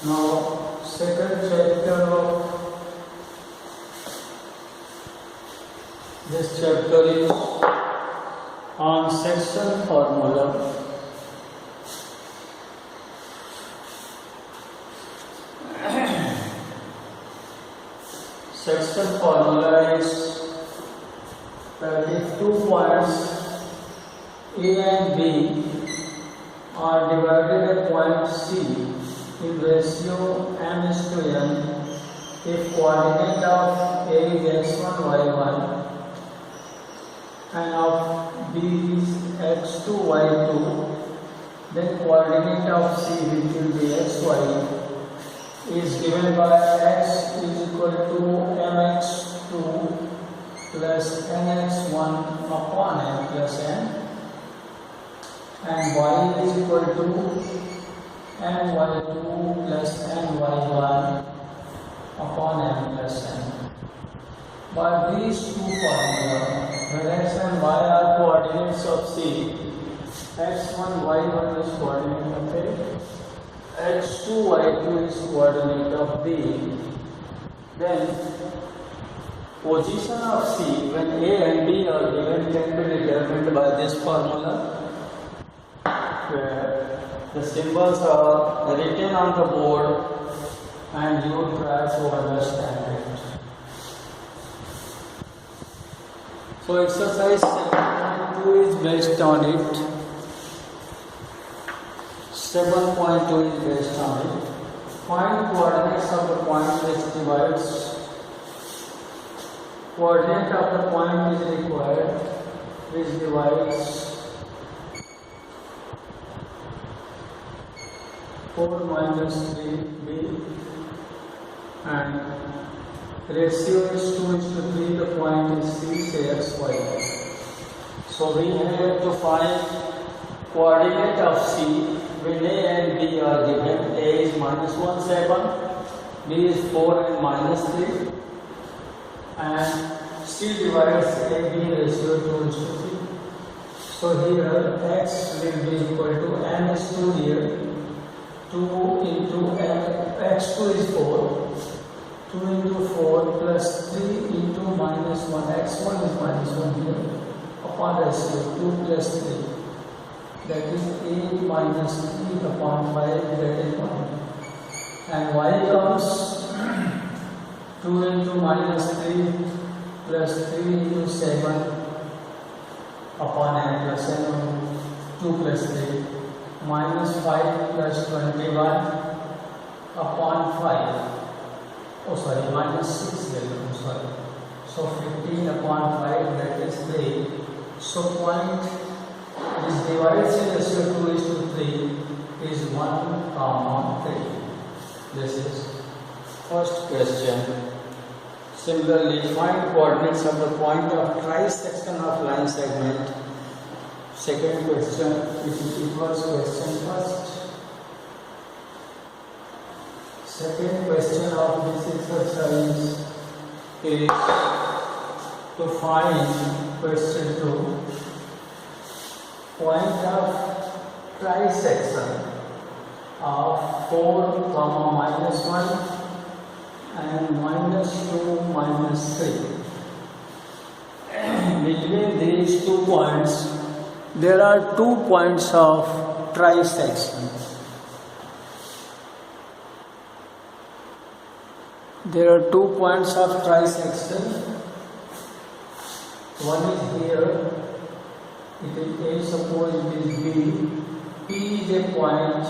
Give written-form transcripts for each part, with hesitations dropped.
Now, second chapter of this chapter is on section formula. Section formula is that if 2 points A and B are divided at point C in ratio m:n, if coordinate of A is x1, y1 and of B is x2, y2, then coordinate of C, which will be xy, is given by x is equal to mx2 plus nx1 upon n plus n, and y is equal to my2 plus ny1 upon n plus n. But these two formulas, where x and y are coordinates of C, x1, y1 is coordinate of A, x2, y2 is coordinate of B, then position of C when A and B are given can be determined by this formula, where the symbols are written on the board and you try to understand it. So exercise 7.2 is based on it. 7.2 is based on it. Find coordinates of the point which divides. Coordinate of the point is required which divides 4 minus 3b, and ratio is 2:3. The point is C, say xy. So we have to find coordinate of C when A and B are given. A is -1, 7, B is 4 and -3, and C divides AB ratio 2:3. So here x will be equal to n is 2 here. 2 into x2 is 4, 2 into 4 plus 3 into -1, x1 is -1 here, upon ratio 2 plus 3, that is 8 minus 3 upon 5, that is 1. And y comes 2 into -3 plus 3 into 7 upon n plus n, 2 plus 3. Minus 5 plus 21 upon 5. Oh, sorry, minus 6 here. I'm sorry. So 15 upon 5, that is 3. So point is divided in ratio 2:3 is 1, 3. This is first question. Similarly, find coordinates of the point of trisection of line segment. Second question, it equals question first. Second question of this exercise is to find question 2, point of trisection of 4, -1 and -2, -3. Between these 2 points, there are 2 points of trisection. There are 2 points of trisection. One is here. It is A, suppose it is B. P is a point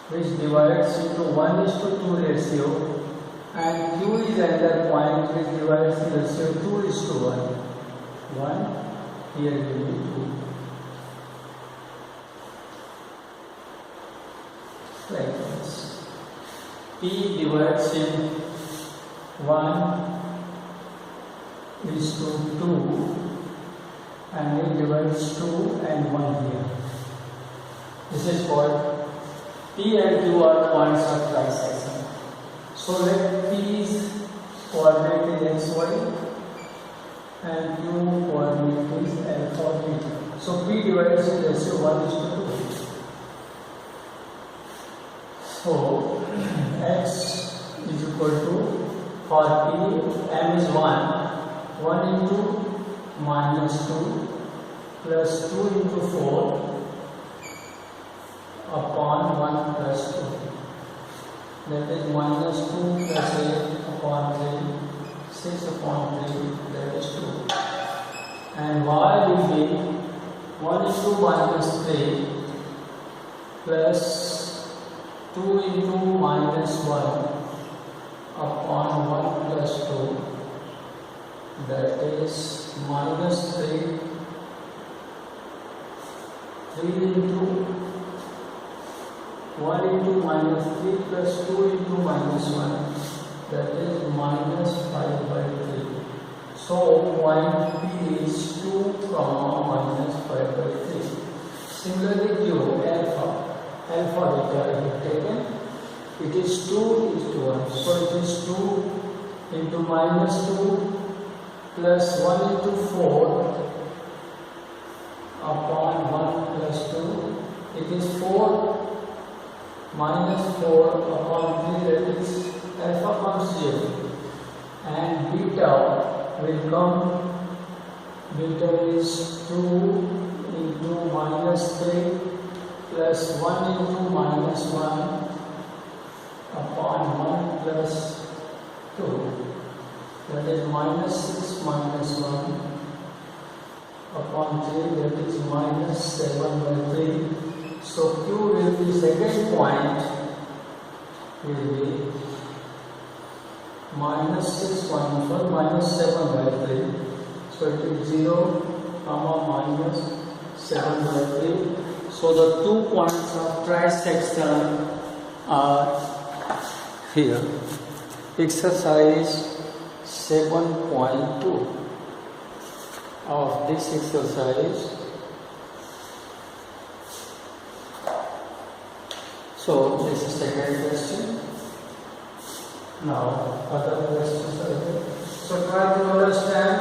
which divides into 1:2 ratio, and Q is another point which divides the ratio 2:1. 1. Here will be 2. Like this. P divides in 1:2, and it divides 2 and 1 here. This is called P and Q are points of trisection. So let P's coordinate is xy and Q coordinate is alpha beta. So P divides in ratio 1:2. So x is equal to, for p, m is 1 into -2 plus 2 into 4 upon 1 plus 2. That is -2 plus 8 upon 3, 6 upon 3, that is 2. And y will be 1 into -3 plus 2 into -1 upon 1 plus 2, that is -3 into 1 into -3 plus 2 into -1, that is -5/3. So point P is 2, -5/3. Similarly, Q, alpha beta I have taken. It is 2:1. So it is 2 into -2 plus 1 into 4 upon 1 plus 2. It is 4 minus 4 upon 3, that is alpha comes here. And beta will come, beta is 2 into -3 plus 1 into -1 upon 1 plus 2, that is -6 minus 1 upon 3, that is -7/3. So Q will be, second point will be -6 minus 1 -7/3. So it is 0, -7/3. So the 2 points of trisection are here. Exercise 7.2 of this exercise. So this is second question. Now other questions are there. So try to understand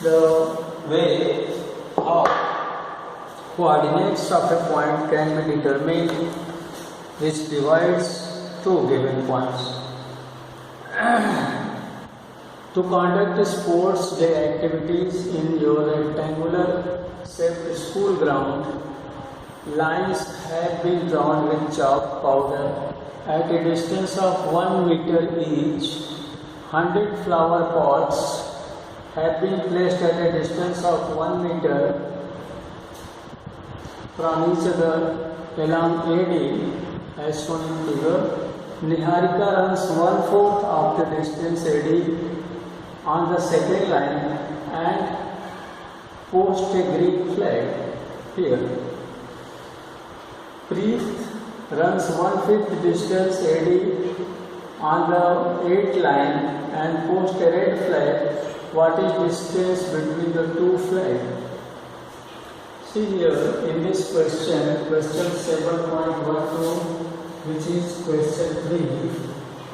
the way how coordinates of a point can be determined which divides two given points. To conduct sports day activities in your rectangular shaped school ground, lines have been drawn with chalk powder at a distance of 1 meter each. 100 flower pots have been placed at a distance of 1 meter from each other along AD as shown in figure. Niharika runs 1/4 of the distance AD on the second line and posts a green flag here. Preet runs 1/5 distance AD on the 8th line and posts a red flag. What is distance between the two flags? See here in this question 7.12, which is question 3.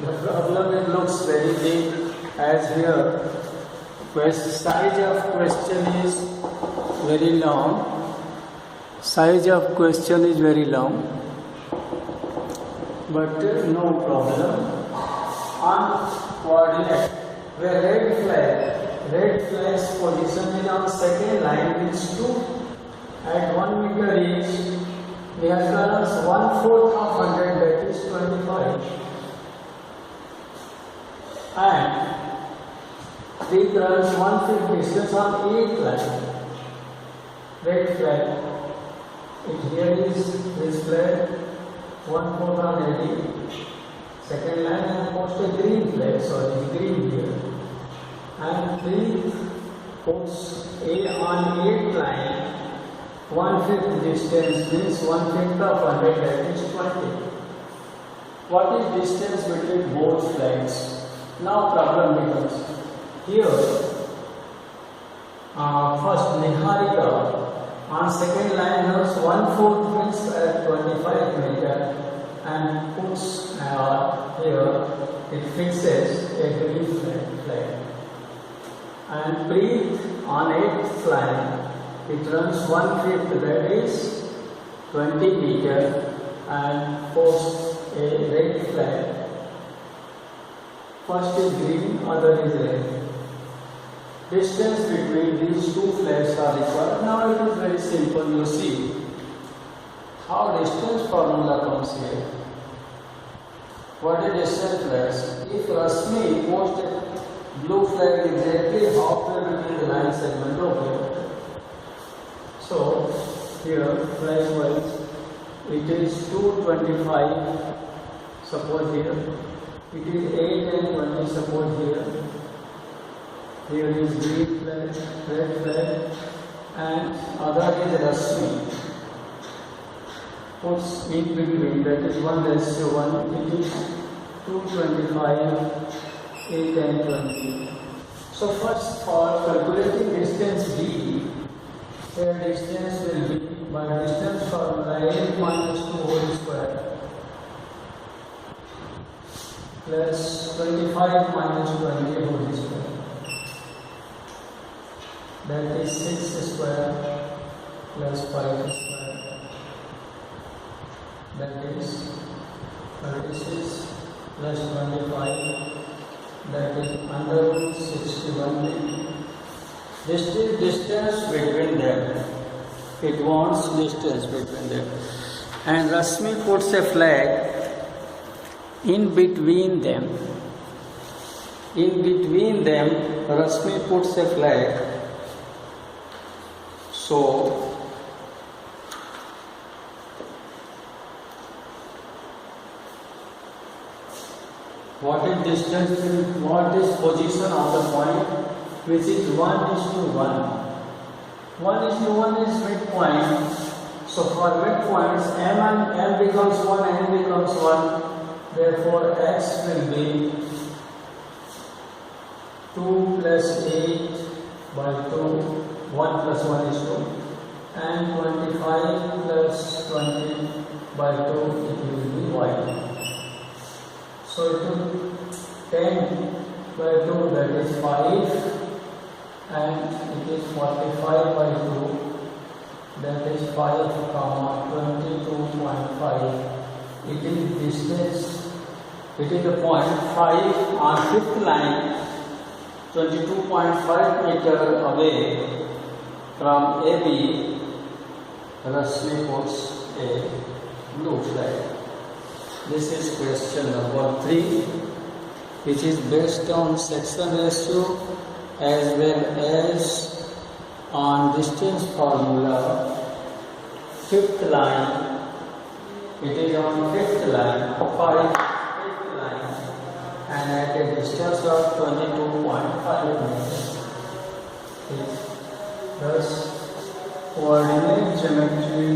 The problem it looks very big, as here size of question is very long. Size of question is very long, but no problem. On coordinate where red flag's position is on second line means 2 at 1 meter each. We have runs 1/4 of 100, that is 25, and Preet runs 1/5 distance on 8th line. Red flag. It here is this flag 1/4 on AD. Second line and post a green flag, green here. And Preet puts A on 8th line. 1/5 distance means 1/5 of 100, that is 20. What is distance between both flags? Now problem becomes here. First Niharika on second line runs 1/4 means at 25 meter and puts here it fixes a green flag. And Preet on 8th line, it runs 1/5, that is 20 meter and posts a red flag. First is green, other is red. Distance between these two flags are required. Now it is very simple. You see how distance formula comes here. What is distance flags? If Rashmi posts a blue flag exactly halfway between the line segment of here. So here flag wise it is 225. Suppose here it is 8 and 20. Suppose here. Here is green flag, red flag, and other is Rashmi. Puts in between, that is 1:1. It is 225, 8 and 20. So first for calculating distance D, here distance will be by distance formula A minus 2 whole square plus 25 minus 20 whole square. That is 6 square plus 5 square. That is 36 plus 25. That is under root 61. This is distance between them. It wants distance between them. And Rashmi puts a flag in between them. In between them, Rashmi puts a flag. So, what is distance? What is position of the point? Which is 1:1. 1:1 is midpoint. So for midpoints, m becomes 1, n becomes 1. Therefore, x will be 2 plus 8 by 2. 1 plus 1 is 2, and 25 plus 20 by 2, it will be y. So it will 10 by 2, that is 5, and it is 45 by 2, that is 5, 22.5. It is distance, it is the point 5 on 5th line, 22.5 meter away. From AB, Rashmi puts a blue flag. This is question number 3, which is based on section ratio as well as on distance formula. 5th line, it is on 5th line, 5th line, and at a distance of 22.5 meters. Thus, coordinate geometry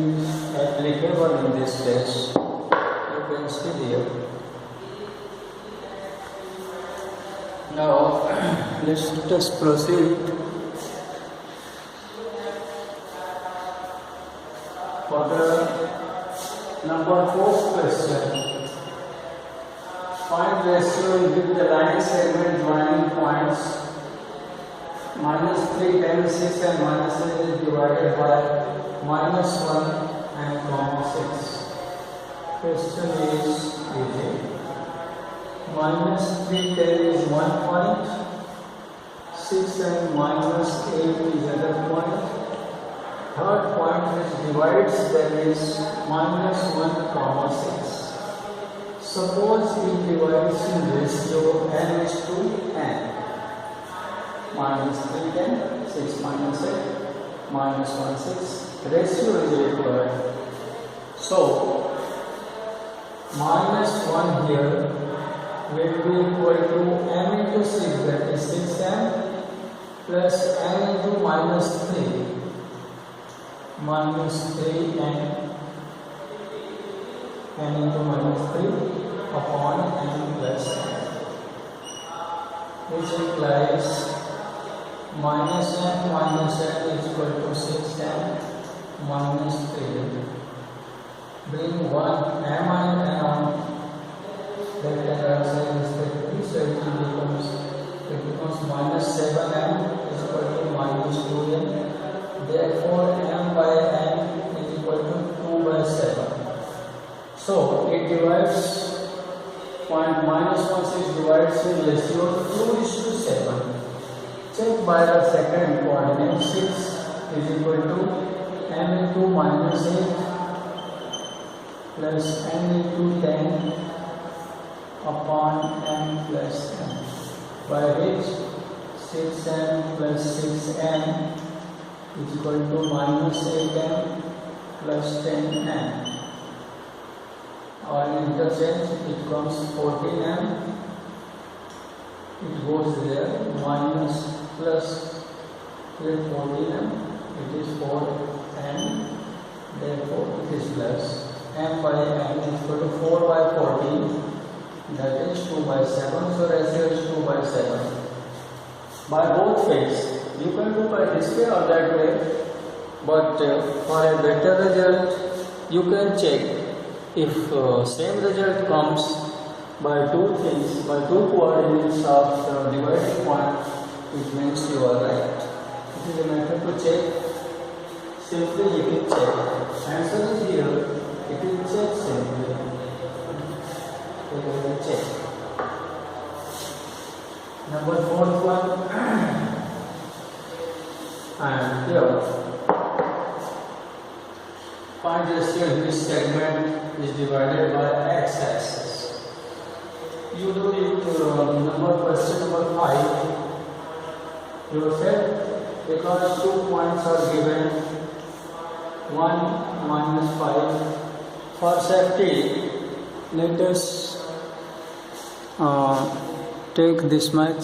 applicable in this case. You can see here. Now, let us proceed for the number 4 question. Find ratio with the line segment joining points. -3, 10, 6 and -8 is divided by -1 and -6. Question is easy. -3, 10 is 1 point. 6 and -8 is another point. Third point which divides, that is -1, 6. Suppose it divides in ratio n:n. -3, 10, 6 minus 8, -1, 6. Ratio is required. So, -1 here will be equal to n into 6, that is 6n, plus n into -3, -3n, n into -3 upon n plus n, which implies -n is equal to 6n minus 3. Bring 1 m and n on, that answer is 50, so it becomes -7m is equal to -2n. Therefore, m by n is equal to 2 by 7. So it divides point -16 divides in ratio 2:7. Check by the second coordinate. 6 is equal to m into -8 plus n into 10 upon m plus n, by which 6m plus 6n is equal to -8m plus 10m. Or in interchange it comes 14m, it goes there, minus plus here 14m, it is 4m, therefore it is plus. M by m is equal to 4 by 14, that is 2 by 7, so ratio is 2 by 7. By both ways, you can do by this way or that way, but for a better result, you can check if same result comes by two things, by two coordinates of the dividing point, it means you are right. It is a method to check. Simply you can check. Answer is here. It will check simply. You will check. Number 4th one. And here, find ratio in this segment is divided by x-axis. You do it question number 5 yourself, because 2 points are given, 1 minus 5. For safety, let us take this much.